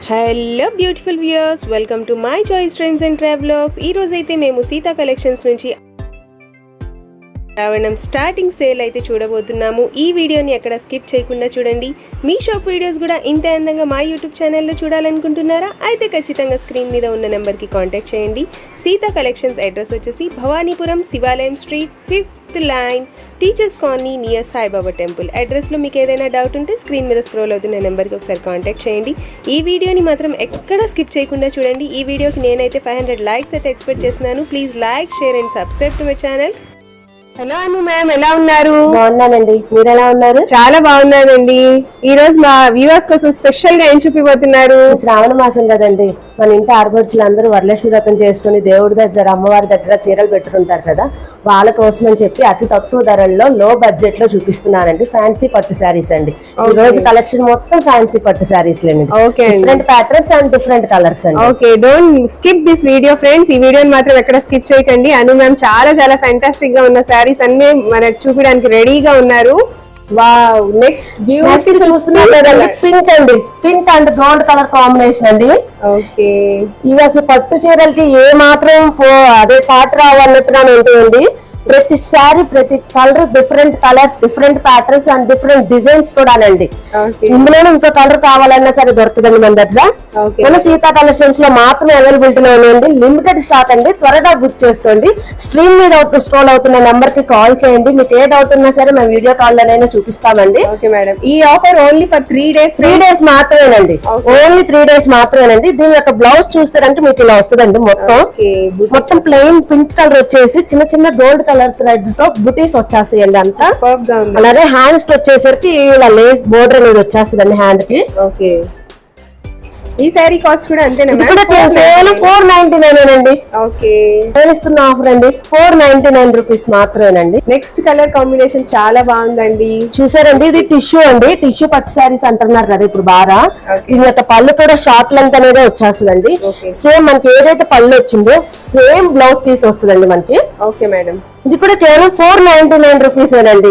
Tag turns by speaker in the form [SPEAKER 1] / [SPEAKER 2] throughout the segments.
[SPEAKER 1] Hello beautiful viewers, welcome to my choice trends and travelogues. ఈ రోజు అయితే మేము సీతా కలెక్షన్స్ నుంచి రావణం స్టార్టింగ్ సేల్ అయితే చూడబోతున్నాము. ఈ వీడియోని ఎక్కడ స్కిప్ చేయకుండా చూడండి. మీ షాప్ వీడియోస్ కూడా ఇంత అందంగా మా యూట్యూబ్ ఛానల్లో చూడాలనుకుంటున్నారా? అయితే ఖచ్చితంగా స్క్రీన్ మీద ఉన్న నెంబర్కి కాంటాక్ట్ చేయండి. సీతా కలెక్షన్స్ అడ్రస్ వచ్చేసి Bhavanipuram, Shivalayam street, 5th line, teachers colony, near Saibaba temple. అడ్రస్లో మీకు ఏదైనా డౌట్ ఉంటే స్క్రీన్ మీద స్క్రోల్ అవుతున్న నెంబర్కి ఒకసారి కాంటాక్ట్ చేయండి. ఈ వీడియోని మాత్రం ఎక్కడ స్కిప్ చేయకుండా చూడండి. ఈ వీడియోకి నేనైతే 500 లైక్స్ అయితే ఎక్స్పెక్ట్ చేస్తున్నాను. Please like, share and subscribe to my channel. Hello Anu ma'am, ఎలా ఉన్నారు?
[SPEAKER 2] బాగున్నానండి, మీరు ఎలా ఉన్నారు?
[SPEAKER 1] చాలా బాగున్నానండి. ఈ రోజు మా వ్యూవర్స్ కోసం స్పెషల్ గా ఏం చూపిపోతున్నారు?
[SPEAKER 2] శ్రావణ మాసం కదండి, మన ఇంటి ఆడపడుచులు అందరూ వరలక్ష్మి వ్రతం చేసుకుని దేవుడి దగ్గర, అమ్మవారి దగ్గర చీరలు పెట్టుకుంటారు కదా, వాళ్ళ కోసం అని చెప్పి అతి తక్కువ ధరల్లో లో బడ్జెట్ లో చూపిస్తున్నానండి. ఫ్యాన్సీ పట్టు శారీస్ అండి. ఈ రోజు కలెక్షన్ మొత్తం ఫ్యాన్సీ పట్టు శారీస్ లేండి. Different patterns and different colours అండి.
[SPEAKER 1] Okay, don't skip this video friends. ఈ వీడియోని మాత్రం ఎక్కడ స్కిప్ చేయకండి. అను మ్యామ్ చాలా చాలా ఫ్యాంటాస్టిక్ గా ఉన్న శారీస్ అన్ని మనకు చూపించడానికి రెడీగా ఉన్నారు. వావ్, నెక్స్ట్
[SPEAKER 2] చూస్తున్నారు కదండి, పింక్ అండి, pink and gold colour combination అండి.
[SPEAKER 1] ఓకే,
[SPEAKER 2] ఇవి అసలు పట్టు చీరలకి ఏ మాత్రం అదే సాటి రావన్నట్టుగా ఉంటాయండి. ప్రతి శారీ, ప్రతి colour, different colours, different patterns and different designs కూడానండి. ఇందులోనే ఇంకో కలర్ కావాలన్నా సరే దొరుకుతుందండి మన దగ్గర. మన సీతా కలెక్షన్స్ లో మాత్రమే అవైలబిలిటీలో ఉన్నాయండి. లిమిటెడ్ స్టాక్ అండి, త్వరగా బుక్ చేసుకోండి. స్క్రీన్ మీద స్క్రోల్ అవుతున్న నెంబర్ కి కాల్ చేయండి. మీకు ఏ డౌట్ ఉన్నా సరే మేము వీడియో కాల్ లోనైనా చూపిస్తామండి.
[SPEAKER 1] ఈ offer only for 3 days.
[SPEAKER 2] 3 days మాత్రమేనండి, ఓన్లీ 3 days మాత్రమేనండి. దీని యొక్క బ్లౌజ్ చూస్తారంటే మీకు ఇలా వస్తుందండి. మొత్తం ప్లెయిన్ పింక్ కలర్ వచ్చేసి చిన్న చిన్న గోల్డ్ కలర్ థ్రెడ్ తో బుటీస్ వచ్చేస్తాయండి అంతా. అలాగే హ్యాండ్స్ వచ్చేసరికి ఇలా లేస్ బోర్డర్ అనేది వచ్చేస్తుందండి హ్యాండ్ కి.
[SPEAKER 1] ఓకే, ఈ సారీ కాస్ట్ కూడా అంతేనా?
[SPEAKER 2] 499 అండి.
[SPEAKER 1] ఓకే,
[SPEAKER 2] ఇస్తున్న ఆఫర్ అండి, 499 రూపీస్ మాత్రమేనండి.
[SPEAKER 1] నెక్స్ట్ కలర్ కాంబినేషన్ చాలా బాగుందండి.
[SPEAKER 2] చూసారండి, ఇది టిష్యూ అండి. టిష్యూ పట్టు శారీస్ అంటున్నారు కదా ఇప్పుడు బాగా. దీని యొక్క పళ్ళు కూడా షార్ట్ లెంత్ అనేది వచ్చేస్తుందండి. సేమ్ మనకి ఏదైతే పళ్ళు వచ్చిందో సేమ్ బ్లౌజ్ పీస్ వస్తుందండి మనకి.
[SPEAKER 1] ఓకే మేడం,
[SPEAKER 2] ఇది కూడా కేవలం 499 రూపీస్ ఏనండి.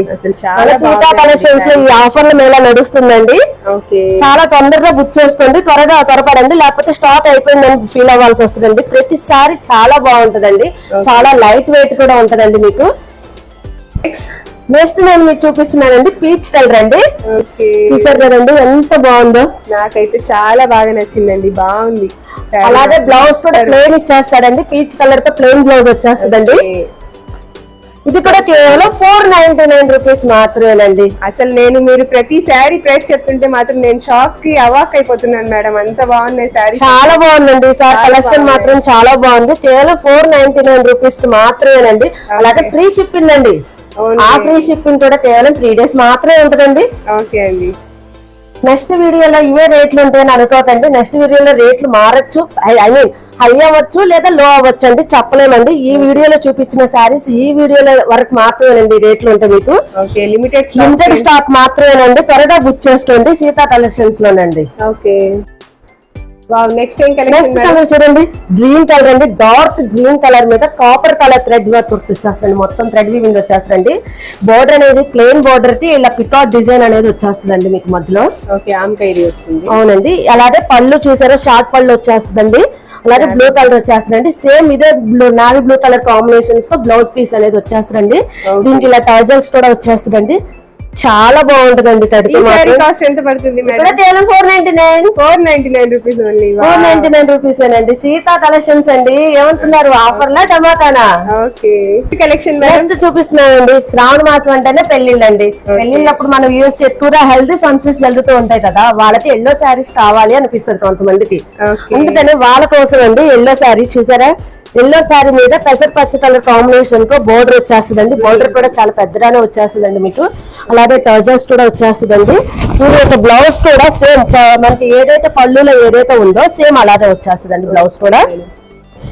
[SPEAKER 2] సీతా కలెక్షన్స్ లో ఈ ఆఫర్ల మేళ నడుస్తుందండి. చాలా తొందరగా బుక్ చేసుకోండి, త్వరపడండి, లేకపోతే స్టాక్ అయిపోయిందని ఫీల్ అవ్వాల్సి వస్తుందండి. ప్రతిసారి చాలా బాగుంటదండి, చాలా లైట్ వెయిట్ కూడా ఉంటదండి మీకు. నెక్స్ట్ నేను మీకు చూపిస్తున్నానండి, పీచ్ కలర్ అండి. చూసారు కదండి ఎంత బాగుందో,
[SPEAKER 1] నాకైతే చాలా బాగా నచ్చిందండి. బాగుంది.
[SPEAKER 2] అలాగే బ్లౌజ్ కూడా ప్లెయిన్ ఇచ్చేస్తాడండి. పీచ్ కలర్ తో ప్లెయిన్ బ్లౌజ్ వచ్చేస్తుందండి. ఇది కూడా కేవలం 499 రూపీస్ మాత్రమేనండి.
[SPEAKER 1] అసలు మీరు ప్రతి శారీ ప్రైస్ చెప్తుంటే మాత్రం నేను షాక్ కి అవాక్ అయిపోతున్నాను మేడం. అంత బాగున్నాయి శారీ,
[SPEAKER 2] చాలా బాగుందండి. సార్ కలెక్షన్ మాత్రం చాలా బాగుంది. కేవలం 499 రూపీస్ మాత్రమేనండి. అలాగే ఫ్రీ షిప్పింగ్ అండి. ఆ ఫ్రీ షిప్పింగ్ కూడా కేవలం 3 days మాత్రమే ఉంటుందండి.
[SPEAKER 1] ఓకే అండి,
[SPEAKER 2] నెక్స్ట్ వీడియోలో ఇవే రేట్లు ఉంటాయని అనుకోకండి. నెక్స్ట్ వీడియోలో రేట్లు మారచ్చు, ఐ మీన్ హై అవ్వచ్చు లేదా లో అవ్వచ్చు అండి, చెప్పలేమండి. ఈ వీడియోలో చూపించిన శారీస్ ఈ వీడియోలో వరకు మాత్రమేనండి రేట్లు ఉంటాయి మీకు. లిమిటెడ్ స్టాక్ మాత్రమేనండి, త్వరగా బుక్ చేసుకోండి సీతా కలెక్షన్స్ లోనండి.
[SPEAKER 1] ఓకే, నెక్స్ట్
[SPEAKER 2] కలర్ చూడండి, గ్రీన్ కలర్ అండి. డార్క్ గ్రీన్ కలర్ మీద కాపర్ కలర్ థ్రెడ్ వర్క్ వచ్చేస్తుంది. మొత్తం థ్రెడ్ వీవింగ్ వచ్చేస్తుంది. బోర్డర్ అనేది ప్లెయిన్ బోర్డర్ కి ఇలా పికాట్ డిజైన్ అనేది వచ్చేస్తుందండి మీకు మధ్యలో. అవునండి, అలాగే పళ్ళు చూసారో షార్ట్ పళ్ళు వచ్చేస్తుందండి. అలాగే బ్లూ కలర్ వచ్చేస్తుందండి. సేమ్ ఇదే నావీ బ్లూ కలర్ కాంబినేషన్స్ తో బ్లౌజ్ పీస్ అనేది వచ్చేస్తుందండి. దీనికి ఇలా టైజల్స్ కూడా వచ్చేస్తుందండి. చాలా బాగుంటదండి.
[SPEAKER 1] ఎంత పడుతుంది? 499 రూపీస్ ఓన్లీ.
[SPEAKER 2] 499 రూపీస్ అండి. సీతా కలెక్షన్స్ అండి. ఏమంటున్నారు, ఆఫర్ లా టమాటానా?
[SPEAKER 1] ఓకే, కలెక్షన్
[SPEAKER 2] నెక్స్ట్ చూపిస్తున్నానండి. శ్రావణ మాసం అంటేనే పెళ్లిళ్ళండి. పెళ్లిళ్ళప్పుడు మనం యూస్ ఎక్కువగా హెల్తీ ఫంక్షన్స్ జరుగుతూ ఉంటాయి కదా, వాళ్ళకి ఎల్లో శారీస్ కావాలి అనిపిస్తుంది కొంతమందికి. అందుకని వాళ్ళ కోసం అండి ఎల్లో శారీ. చూసారా, ఎల్లో శారీ మీద పెసర్ పచ్చ కలర్ కాంబినేషన్ తో బోర్డర్ వచ్చేస్తుందండి. బోర్డర్ కూడా చాలా పెద్దగానే వచ్చేస్తుందండి మీకు. అలాగే టర్జల్స్ కూడా వచ్చేస్తుందండి. దీని యొక్క బ్లౌజ్ కూడా సేమ్ మనకి ఏదైతే పళ్ళులో ఏదైతే ఉందో సేమ్ అలాగే వచ్చేస్తుందండి బ్లౌజ్ కూడా.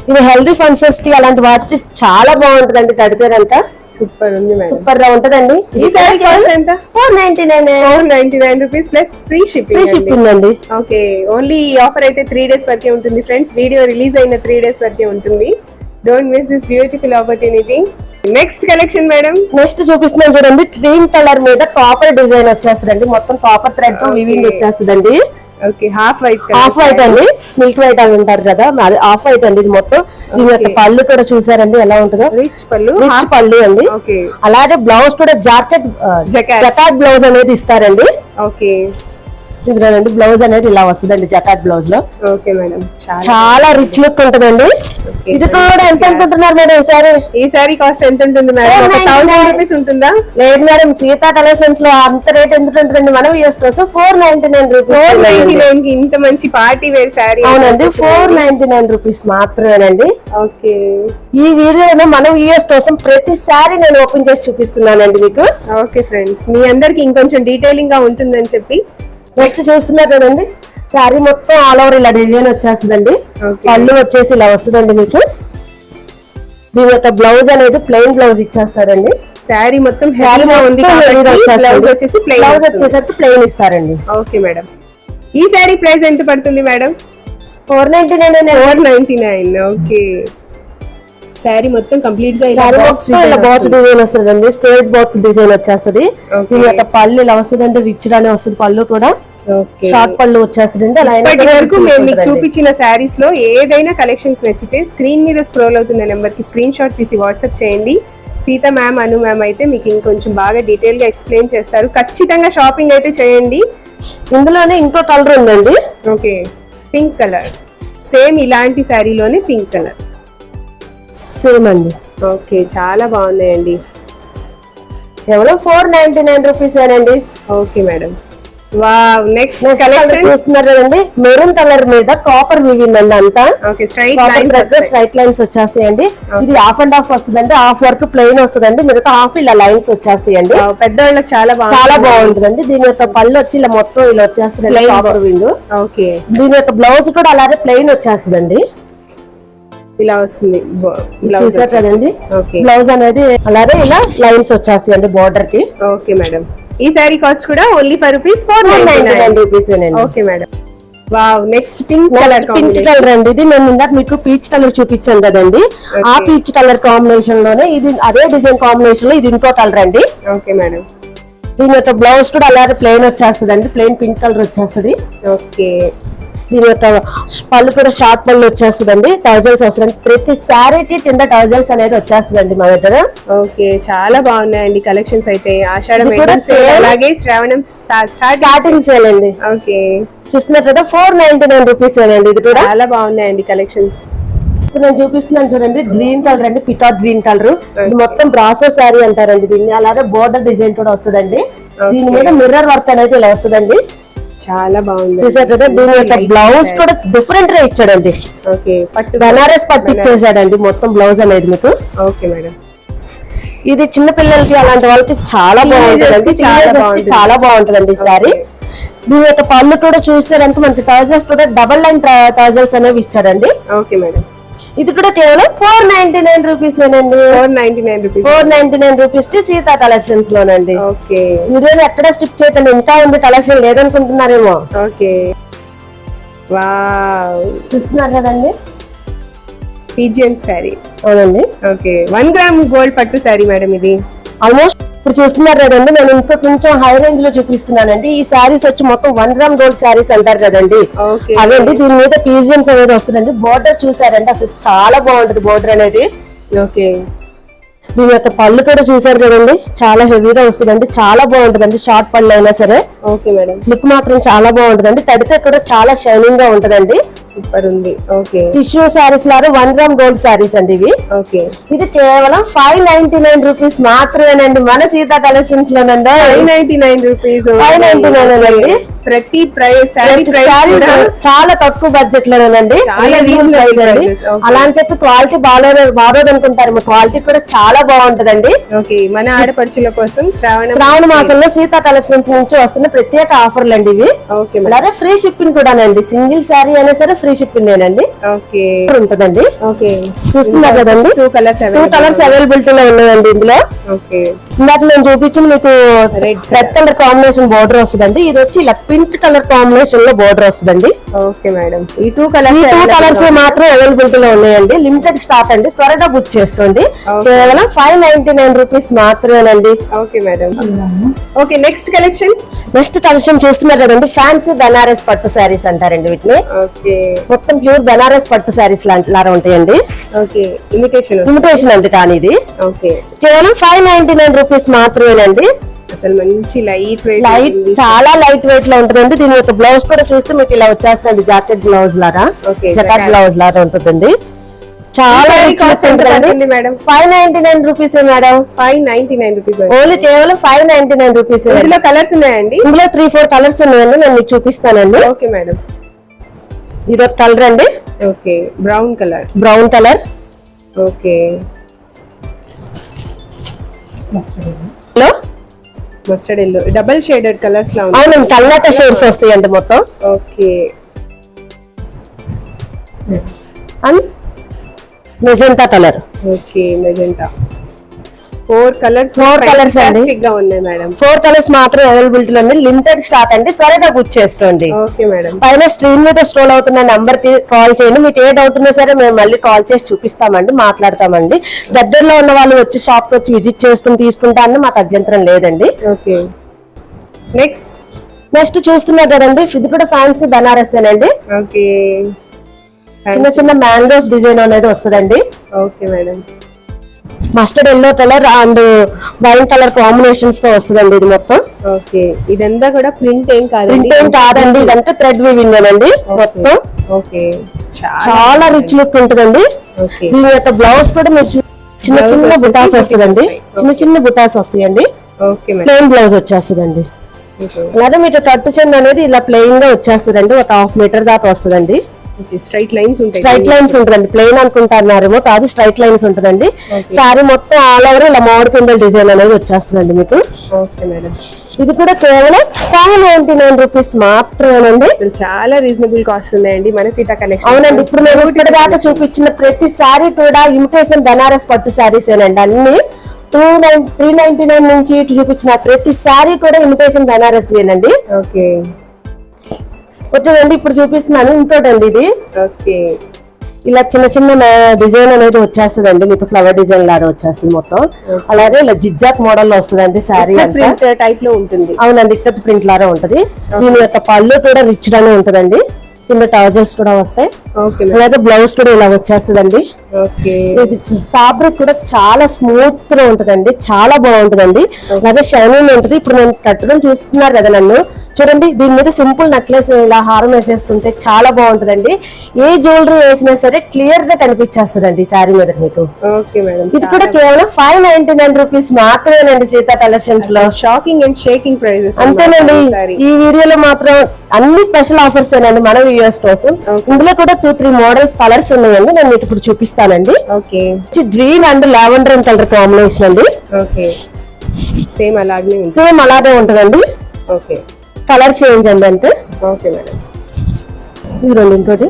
[SPEAKER 2] ఇది హెల్దీ ఫంక్షన్స్ కి అలాంటి వాటికి చాలా బాగుంటుందండి. కడితేనంతా
[SPEAKER 1] సూపర్ ఉంది,
[SPEAKER 2] సూపర్ గా ఉంటదండి.
[SPEAKER 1] ఈ సారీ కాస్ట్ ఎంత?
[SPEAKER 2] 499
[SPEAKER 1] రూపీస్ ప్లస్ ఫ్రీ
[SPEAKER 2] షిప్పింగ్ అండి.
[SPEAKER 1] ఓకే, ఓన్లీ ఈ ఆఫర్ అయితే 3 days వరకే ఉంటుంది ఫ్రెండ్స్. వీడియో రిలీజ్ అయిన 3 days వరకే ఉంటుంది. Don't miss this beautiful opportunity. Next collection madam,
[SPEAKER 2] next చూపిస్తున్నాం చూడండి. క్రీమ్ కలర్ మీద కాపర్ డిజైన్ వచ్చేస్తుందండి. మొత్తం కాపర్ థ్రెడ్ తో వీవింగ్ వచ్చేస్తుందండి.
[SPEAKER 1] Okay half white
[SPEAKER 2] half white అండి, మిల్క్ వైట్ అని ఉంటారు కదా, అది హాఫ్ వైట్ అండి. ఇది మొత్తం దీని యొక్క పళ్ళు కూడా చూసారండి ఎలా ఉంటుందో,
[SPEAKER 1] రిచ్ పళ్ళు,
[SPEAKER 2] రిచ్ పళ్ళు అండి.
[SPEAKER 1] ఓకే
[SPEAKER 2] అలాగే బ్లౌజ్ కూడా జకాట్ బ్లౌజ్ అనేది ఇస్తారండి.
[SPEAKER 1] ఓకే
[SPEAKER 2] ఇదిగోనండి బ్లౌజ్ అనేది ఇలా వస్తుందండి జకాట్ బ్లౌజ్ లో.
[SPEAKER 1] ఓకే మేడం,
[SPEAKER 2] చాలా రిచ్ లుక్ ఉంటుందండి. ఇది కూడా ఎంత అనుకుంటున్నారు మేడం ఈసారి?
[SPEAKER 1] ఈ సారీ కాస్ట్ ఎంత ఉంటుంది మేడం? 1000 రూపీస్ ఉంటుందా?
[SPEAKER 2] లేదు మేడం, సీతా కలెక్షన్స్ లో అంత రేట్ ఎంత ఉంటుందండి? మనం చేస్తాం 499 రూపీస్.
[SPEAKER 1] 499 కి ఇంత మంచి పార్టీ వేర్ సారీ.
[SPEAKER 2] అవునండి, 499 రూపీస్ మాత్రమేనండి.
[SPEAKER 1] ఓకే,
[SPEAKER 2] ఈ వీడియోలో మనం యూఎస్ కోసం ప్రతిసారి నేను ఓపెన్ చేసి చూపిస్తున్నానండి మీకు.
[SPEAKER 1] ఓకే ఫ్రెండ్స్, మీ అందరికి ఇంకొంచెం డీటెయిలింగ్ గా ఉంటుందని చెప్పి
[SPEAKER 2] నెక్స్ట్ చూస్తున్నారు కదండి, శారీ మొత్తం ఆల్ ఓవర్ ఇలా డిజైన్ వచ్చేస్తుందండి. పళ్ళు వచ్చేసి ఇలా వస్తుందండి మీకు. దీని యొక్క బ్లౌజ్ అనేది ప్లెయిన్ బ్లౌజ్ ఇచ్చేస్తారండి.
[SPEAKER 1] శారీ మొత్తం హెవీగా ఉంది కాబట్టి బ్లౌజ్ వచ్చేసి
[SPEAKER 2] బ్లౌజ్ వచ్చేసరికి ప్లెయిన్ ఇస్తారండి.
[SPEAKER 1] ఓకే మేడం, ఈ శారీ ప్రైస్ ఎంత పడుతుంది మేడం?
[SPEAKER 2] 499.
[SPEAKER 1] 499. ఓకే, శారీ మొత్తం కంప్లీట్ గా ఇలా
[SPEAKER 2] బాక్స్ డిజైన్ వస్తుందండి, స్ట్రైట్ బాక్స్ డిజైన్ వచ్చేస్తుంది. దీని యొక్క పళ్ళు ఇలా వస్తుందండి, రిచ్ గానే వస్తుంది పళ్ళు కూడా. షార్ట్ పళ్ళు వచ్చేస్తుంది.
[SPEAKER 1] ఇప్పటి వరకు మేము మీకు చూపించిన శారీస్ లో ఏదైనా కలెక్షన్స్ నచ్చితే స్క్రీన్ మీద స్క్రోల్ అవుతున్న నెంబర్ కి స్క్రీన్ షాట్ తీసి వాట్సాప్ చేయండి. సీత మ్యామ్, అను మ్యామ్ అయితే మీకు ఇంకొంచెం బాగా డీటెయిల్ గా ఎక్స్ప్లెయిన్ చేస్తారు. ఖచ్చితంగా షాపింగ్ అయితే చేయండి.
[SPEAKER 2] ఇందులోనే ఇంకో కలర్ ఉందండి.
[SPEAKER 1] ఓకే, పింక్ కలర్, సేమ్ ఇలాంటి శారీలోనే పింక్ కలర్
[SPEAKER 2] సేమ్ అండి.
[SPEAKER 1] ఓకే, చాలా బాగున్నాయండి.
[SPEAKER 2] కేవలం 499 రూపీస్ ఏనండి.
[SPEAKER 1] Okay madam, wow. Next collection
[SPEAKER 2] చూస్తున్నారు కదండి, మెరూన్ కలర్ మీద కాపర్ వీవింగ్ అండి అంతా.
[SPEAKER 1] ఓకే, స్ట్రైట్
[SPEAKER 2] లైన్స్ వచ్చేస్తాయండి. ఇది హాఫ్ అండ్ హాఫ్ వస్తుందండి, హాఫ్ వరకు ప్లెయిన్ వస్తుందండి, మిగతా హాఫ్ ఇలా లైన్స్ వచ్చేస్తాయండి.
[SPEAKER 1] పెద్దవాళ్ళకి చాలా
[SPEAKER 2] బాగుంటుందండి. దీని యొక్క పళ్ళు వచ్చి ఇలా మొత్తం ఇలా వచ్చేస్తుంది కాపర్ వీవింగ్.
[SPEAKER 1] ఓకే,
[SPEAKER 2] దీని యొక్క బ్లౌజ్ కూడా అలాగే ప్లెయిన్ వచ్చేస్తుందండి,
[SPEAKER 1] ఇలా వస్తుంది.
[SPEAKER 2] చూసారు కదండి, బ్లౌజ్ అనేది అలాగే ఇలా లైన్స్ వచ్చేస్తాయండి బోర్డర్ కి.
[SPEAKER 1] ఓకే మేడం, ఈ శారీ కాస్ట్ కూడా only for rupees 499
[SPEAKER 2] rupees.
[SPEAKER 1] Okay madam, wow. Next pink colour,
[SPEAKER 2] pink colour అండి. ఇది నేను ఇందాక మీకు పీచ్ కలర్ చూపించాను కదండి, ఆ పీచ్ కలర్ కాంబినేషన్ లోనే ఇది అదే డిజైన్ కాంబినేషన్ లో ఇది ఇంకో కలర్ అండి.
[SPEAKER 1] ఓకే మేడం,
[SPEAKER 2] దీని యొక్క బ్లౌజ్ కూడా అలాగే ప్లెయిన్ వచ్చేస్తుంది అండి, ప్లెయిన్ పింక్ కలర్ వచ్చేస్తుంది.
[SPEAKER 1] ఓకే,
[SPEAKER 2] దీని యొక్క పళ్ళు కూడా షార్ట్ పళ్ళు వచ్చేస్తుందండి, టౌజల్స్ వస్తుంది. ప్రతి శారీకి కింద టౌజల్స్ అనేది వచ్చేస్తుందండి మా దగ్గర.
[SPEAKER 1] ఓకే, చాలా బాగున్నాయండి కలెక్షన్స్ అయితే. ఆషాఢం అలాగే శ్రావణం
[SPEAKER 2] స్టార్టింగ్ సేల్ అండి.
[SPEAKER 1] ఓకే,
[SPEAKER 2] చూస్తున్నారు కదా, 499 రూపీస్ అండి. ఇది కూడా
[SPEAKER 1] చాలా బాగున్నాయండి కలెక్షన్స్.
[SPEAKER 2] ఇప్పుడు నేను చూపిస్తున్నాను చూడండి, గ్రీన్ కలర్ అండి, పికాక్ గ్రీన్ కలర్. ఇది మొత్తం బ్రాసో శారీ అంటారండి దీన్ని. అలాగే బోర్డర్ డిజైన్ కూడా వస్తుందండి. దీని మీద మిర్రర్ వర్క్ అనేది ఇలా వస్తుందండి,
[SPEAKER 1] చాలా బాగుంది.
[SPEAKER 2] దీని యొక్క బ్లౌజ్ కూడా డిఫరెంట్ గా ఇచ్చాడండి.
[SPEAKER 1] ఓకే,
[SPEAKER 2] బనారస్ పట్టు ఇచ్చేసాడండి మొత్తం బ్లౌజ్ అనేది మీకు.
[SPEAKER 1] ఓకే మేడం,
[SPEAKER 2] ఇది చిన్న పిల్లలకి అలాంటి వాళ్ళకి చాలా బాగుంటుందండి, చాలా బాగుంటుందండి ఈ సారీ. దీని యొక్క పళ్ళు కూడా చూస్తారంటే మనకి టౌజల్స్ కూడా డబల్ లైన్ టౌజల్స్ అనేవి ఇచ్చాడండి.
[SPEAKER 1] ఓకే మేడం,
[SPEAKER 2] ఇది కూడా కేవలం 499 రూపీస్ ఏనండి. 499 రూపీస్ కి సీతా కలెక్షన్స్ లోనండి.
[SPEAKER 1] ఓకే,
[SPEAKER 2] వీడియో ఎక్కడ స్టిప్ చేయకండి, ఇంకా ఉంది కలెక్షన్ లేదనుకుంటున్నారేమో.
[SPEAKER 1] Okay, wow.
[SPEAKER 2] చూస్తున్నారు కదండి,
[SPEAKER 1] పిజియన్ శారీ.
[SPEAKER 2] అవునండి.
[SPEAKER 1] ఓకే, 1 గ్రామ్ గోల్డ్ పట్టు శారీ మేడం ఇది.
[SPEAKER 2] ఆల్మోస్ట్ ఇప్పుడు చూస్తున్నారు కదండి, నేను ఇంకా కొంచెం హై రేంజ్ లో చూపిస్తున్నానండి. ఈ శారీస్ వచ్చి మొత్తం 1 గ్రామ్ గోల్డ్ శారీస్ అంటారు కదండి, అదండి. దీని మీద పీజియన్స్ అనేది వస్తుందండి. బోర్డర్ చూసారండి, అసలు చాలా బాగుంటది బోర్డర్ అనేది.
[SPEAKER 1] ఓకే,
[SPEAKER 2] దీని యొక్క పళ్ళు కూడా చూసారు కదండి, చాలా హెవీగా వస్తుందండి, చాలా బాగుంటదండి. షార్ట్ పళ్ళు అయినా సరే.
[SPEAKER 1] ఓకే మేడం,
[SPEAKER 2] లుక్ మాత్రం చాలా బాగుంటదండి, తడితే కూడా చాలా షైనింగ్ గా ఉంటదండి.
[SPEAKER 1] సూపర్ ఉంది. ఓకే,
[SPEAKER 2] టిష్యూ శారీస్ లాగా 1 గ్రామ్ గోల్డ్ శారీస్ అండి ఇవి.
[SPEAKER 1] ఓకే,
[SPEAKER 2] ఇది కేవలం 599 రూపీస్ మాత్రమేనండి మన సీతా కలెక్షన్స్ లోనండి.
[SPEAKER 1] 599 రూపీస్.
[SPEAKER 2] 599 అండి.
[SPEAKER 1] ప్రతి ప్రైస్
[SPEAKER 2] చాలా తక్కువ బడ్జెట్ లోనండి, అలా అని చెప్పి క్వాలిటీ బాగోదు అనుకుంటారు, క్వాలిటీ కూడా చాలా బాగుంటదండి.
[SPEAKER 1] ఓకే, మన ఆడపడుచుల కోసం
[SPEAKER 2] శ్రావణ మాసంలో సీతా కలెక్షన్స్ నుంచి వస్తున్న ప్రత్యేక ఆఫర్లు అండి ఇవి. అలాగే ఫ్రీ షిప్పింగ్ కూడానండి, సింగిల్ శారీ అయినా సరే ఫ్రీ షిప్పింగ్ ఏనండి.
[SPEAKER 1] ఓకే,
[SPEAKER 2] ఉంటదండి.
[SPEAKER 1] ఓకే,
[SPEAKER 2] చూస్తున్నారు కదండి,
[SPEAKER 1] 2 కలర్స్
[SPEAKER 2] అవైలబిలిటీ లో ఉన్నాయండి ఇందులో.
[SPEAKER 1] ఓకే,
[SPEAKER 2] ఇందాక నేను చూపించింది మీకు రెడ్ కలర్ కాంబినేషన్ బోర్డర్ వస్తుందండి. ఇది వచ్చి ఇలా పింక్ కలర్ కాంబినేషన్ లో బోర్డర్ వస్తుందండి.
[SPEAKER 1] ఓకే మేడం, ఈ టూ
[SPEAKER 2] కలర్స్ మాత్రం అవైలబిలిటీ లో ఉన్నాయండి. లిమిటెడ్ స్టాక్ అండి, త్వరగా బుక్ చేసుకోండి. కేవలం 599 రూపీస్ మాత్రమేనండి.
[SPEAKER 1] Okay madam. Okay, next collection
[SPEAKER 2] చూస్తున్నారు కదండి, ఫ్యాన్సీ బనారస్ పట్టు శారీస్ అంటారండి వీటిని.
[SPEAKER 1] ఓకే,
[SPEAKER 2] మొత్తం ప్యూర్ బనారస్ పట్టు శారీస్ లాంటిలా ఉంటాయండి.
[SPEAKER 1] ఓకే,
[SPEAKER 2] ఇమిటేషన్ అండి. కానీ ఇది
[SPEAKER 1] ఓకే
[SPEAKER 2] కేవలం 599 రూపీస్ మాత్రమేనండి.
[SPEAKER 1] అసలు మంచి లైట్
[SPEAKER 2] చాలా లైట్ వెయిట్ లో ఉంటుందండి. దీని యొక్క బ్లౌజ్ కూడా చూస్తే మీకు ఇలా వచ్చేస్తుంది, జాకెట్ బ్లౌజ్ లాగా, జకాట్ బ్లౌజ్ లాగా ఉంటుందండి. చాలా
[SPEAKER 1] madam,
[SPEAKER 2] 599 rupees madam.
[SPEAKER 1] 599 rupees
[SPEAKER 2] only కేవలం 599 రూపీస్.
[SPEAKER 1] ఇందులో కలర్స్ ఉన్నాయండి?
[SPEAKER 2] ఇందులో 3-4 కలర్స్ ఉన్నాయండి, నేను మీకు చూపిస్తానండి.
[SPEAKER 1] Okay madam.
[SPEAKER 2] ఇది ఒక కలర్ అండి.
[SPEAKER 1] Okay, brown
[SPEAKER 2] colour.
[SPEAKER 1] Okay, mustard yellow, double shaded colours లా
[SPEAKER 2] ఉన్నాయి. అవునండి, కల్లాట షేడ్స్ వస్తాయండి మొత్తం.
[SPEAKER 1] Okay,
[SPEAKER 2] and magenta colour.
[SPEAKER 1] Okay, magenta. 4 colours
[SPEAKER 2] అండి.
[SPEAKER 1] ఉన్నాయి మేడం.
[SPEAKER 2] 4 కలర్స్ మాత్రం అవైలబిలిటీ ఉంది. లిమిటెడ్ స్టాక్ అండి, త్వరగా బుక్ చేసుకోండి.
[SPEAKER 1] Okay madam.
[SPEAKER 2] పైన స్క్రీన్ మీద స్క్రోల్ అవుతున్న నంబర్ కి కాల్ చేయండి. మీకు ఏ డౌట్ ఉన్నా సరే మేము మళ్ళీ కాల్ చేసి చూపిస్తామండి, మాట్లాడతామండి. దగ్గరలో ఉన్న వాళ్ళు వచ్చి షాప్ కి వచ్చి విజిట్ చేసుకుని తీసుకుంటా అన్న మాకు అభ్యంతరం లేదండి.
[SPEAKER 1] ఓకే,
[SPEAKER 2] నెక్స్ట్ చూస్తున్నారు కదండి, ఇది కూడా ఫ్యాన్సీ బనారస్ అండి.
[SPEAKER 1] ఓకే,
[SPEAKER 2] చిన్న మ్యాంగోస్ డిజైన్ అనేది వస్తుందండి.
[SPEAKER 1] Okay madam.
[SPEAKER 2] Mustard yellow colour and wine colour combinations తో వస్తుందండి ఇది మొత్తం.
[SPEAKER 1] ఓకే, ఇదంతా కూడా ప్రింట్ ఏం
[SPEAKER 2] కాదండి, ఇదంతా థ్రెడ్ వీవింగ్ అండి మొత్తం.
[SPEAKER 1] ఓకే,
[SPEAKER 2] చాలా రిచ్ లుక్ ఉంటుందండి. దీని యొక్క బ్లౌజ్ కూడా మీరు చిన్న బుటాస్ వస్తుందండి, చిన్న బుటాస్ వస్తాయండి. ప్లెయిన్ బ్లౌజ్ వచ్చేస్తుందండి. అలాగే మీకు కట్టు చెండు అనేది ఇలా ప్లెయిన్ గా వచ్చేస్తుందండి, ఒక 1/2 మీటర్ దాకా వస్తుందండి.
[SPEAKER 1] స్ట్రైట్ లైన్స్
[SPEAKER 2] ఉంటుందండి. ప్లెయిన్ అనుకుంటున్నారేమో, కాదు స్ట్రైట్ లైన్స్ ఉంటుందండి. సారీ మొత్తం ఆల్ ఓవర్ ఇలా మామిడి పిందెల డిజైన్ అనేది వచ్చేస్తుందండి మీకు.
[SPEAKER 1] Okay madam.
[SPEAKER 2] ఇది కూడా కేవలం 599 రూపీస్ మాత్రమేనండి.
[SPEAKER 1] చాలా రీజనబుల్ కాస్ట్ ఉన్నాయండి మన సీతా కలెక్షన్.
[SPEAKER 2] అవునండి, ఇప్పుడు మేము ఇప్పటిదాకా చూపించిన ప్రతి సారీ కూడా ఇమిటేషన్ బనారస్ పట్టు సారీస్ ఏనండి. అన్ని 399 నుంచి చూపించిన ప్రతి సారీ కూడా ఇమిటేషన్ బనారస్ వేనండి.
[SPEAKER 1] ఓకే,
[SPEAKER 2] ఓకేనండి. ఇప్పుడు చూపిస్తున్నాను ఇంకోటండి ఇది.
[SPEAKER 1] ఓకే,
[SPEAKER 2] ఇలా చిన్న డిజైన్ అనేది వచ్చేస్తుందండి, మీకు ఫ్లవర్ డిజైన్ లాగా వచ్చేస్తుంది మొత్తం. అలాగే ఇలా జిగ్జాక్ మోడల్ లో వస్తుందండి శారీ
[SPEAKER 1] టైప్ లో ఉంటుంది.
[SPEAKER 2] అవునండి, ఇక్కత్ ప్రింట్ లాగా ఉంటది. దీని యొక్క పళ్ళు కూడా రిచ్ గానే ఉంటదండి. కింద టవల్స్ కూడా వస్తాయి. అలాగే బ్లౌజ్ కూడా ఇలా వచ్చేస్తుందండి. ఇది ఫ్యాబ్రిక్ కూడా చాలా స్మూత్ గా ఉంటదండి, చాలా బాగుంటదండి. అలాగే షైనింగ్ ఉంటది. ఇప్పుడు నేను కట్టుకొని చూస్తున్నారు కదా నన్ను, చూడండి దీని మీద సింపుల్ నెక్లెస్ ఇలా హారం వేసేస్తుంటే చాలా బాగుంటదండి. ఏ జ్యువెలరీ వేసినా సరే క్లియర్ గా కనిపించేస్తుందండి శారీ మీద మీకు. ఇది కూడా కేవలం 599 రూపీస్ మాత్రమేనండి సీతా కలెక్షన్స్ లో.
[SPEAKER 1] Shocking and shaking prices.
[SPEAKER 2] అంతేనండి, ఈ వీడియోలో మాత్రం అన్ని స్పెషల్ ఆఫర్స్ ఏనండి మన వ్యూవర్స్ కోసం. ఇందులో కూడా 2-3 మోడల్స్ కలర్స్ ఉన్నాయండి, నేను మీకు ఇప్పుడు చూపిస్తానండి. Green and lavender colour combination అండి.
[SPEAKER 1] సేమ్
[SPEAKER 2] అలాగే ఉంటదండి. కలర్ చేంజ్ అండి అంతే. ఇది రెండు ఇంకోటి.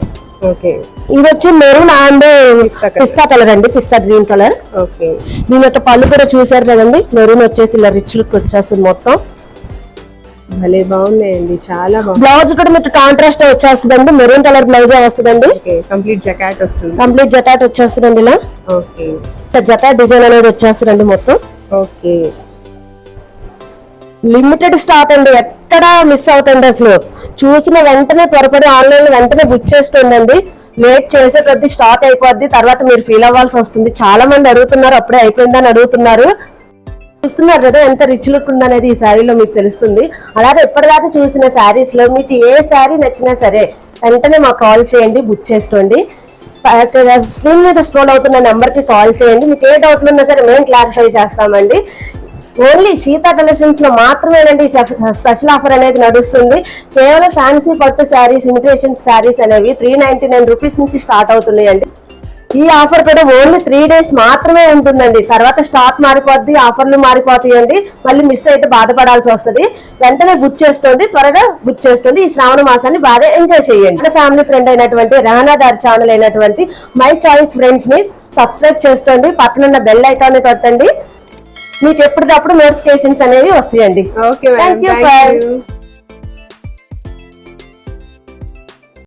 [SPEAKER 2] ఇది వచ్చి మెరూన్ అండ్ పిస్తా కలర్ అండి, పిస్తా గ్రీన్ కలర్. దీని యొక్క పళ్ళు కూడా చూసారు కదండి, మెరూన్ వచ్చేసి ఇలా రిచ్ లుక్ వచ్చేస్తుంది మొత్తం.
[SPEAKER 1] భలే బాగున్నాయండి, చాలా బాగుంది.
[SPEAKER 2] బ్లౌజ్ కూడా మీకు కాంట్రాస్ట్ వచ్చేస్తుందండి, మెరూన్ కలర్ బ్లౌజ్ వస్తుందండి.
[SPEAKER 1] కంప్లీట్ జకాట్ వస్తుంది.
[SPEAKER 2] కంప్లీట్ జకాట్ వచ్చేస్తుందండి. ఇలా జకాట్ డిజైన్ అనేది వచ్చేస్తుందండి మొత్తం.
[SPEAKER 1] ఓకే,
[SPEAKER 2] లిమిటెడ్ స్టాక్ అండి, ఎక్కడ మిస్ అవుతుంది. అసలు చూసిన వెంటనే త్వరపడి ఆన్లైన్ లో వెంటనే బుక్ చేసుకోండి. లేట్ చేసే కొద్ది స్టాక్ అయిపోద్ది, తర్వాత మీరు ఫీల్ అవ్వాల్సి వస్తుంది. చాలా మంది అడుగుతున్నారు, అప్పుడే అయిపోయిందని అడుగుతున్నారు. చూస్తున్నారు కదా ఎంత రిచ్ లుక్ ఉందనేది ఈ శారీలో మీకు తెలుస్తుంది. అలాగే ఇప్పటిదాకా చూసిన శారీస్ లో మీకు ఏ శారీ నచ్చినా సరే వెంటనే మాకు కాల్ చేయండి, బుక్ చేసుకోండి. స్క్రీన్ మీద స్క్రోల్ అవుతున్న నెంబర్ కి కాల్ చేయండి. మీకు ఏ డౌట్లు ఉన్నా సరే మేము క్లారిఫై చేస్తామండి. ఓన్లీ సీతా కలెక్షన్స్ లో మాత్రమేనండి స్పెషల్ ఆఫర్ అనేది నడుస్తుంది. కేవలం ఫ్యాన్సీ పట్టు శారీస్, ఇమిటేషన్ శారీస్ అనేవి 399 రూపీస్ నుంచి స్టార్ట్ అవుతున్నాయండి. ఈ ఆఫర్ కూడా ఓన్లీ 3 days మాత్రమే ఉంటుందండి. తర్వాత స్టాక్ మారిపోద్ది, ఆఫర్లు మారిపోతాయండి. మళ్ళీ మిస్ అయితే బాధపడాల్సి వస్తుంది. వెంటనే బుక్ చేసుకోండి, త్వరగా బుక్ చేసుకోండి. ఈ శ్రావణ మాసాన్ని బాగా ఎంజాయ్ చేయండి. ఫ్యామిలీ ఫ్రెండ్ అయినటువంటి రహనా గారి ఛానల్ అయినటువంటి మై చాయిస్ ఫ్రెండ్స్ ని సబ్స్క్రైబ్ చేసుకోండి. పక్కనున్న బెల్ ఐకాన్ ని కొట్టండి. మీకు ఎప్పటికప్పుడు నోటిఫికేషన్స్ అనేవి వస్తాయండి.
[SPEAKER 1] Okay madam,
[SPEAKER 2] Thank you,
[SPEAKER 1] thank
[SPEAKER 2] bye.
[SPEAKER 1] You.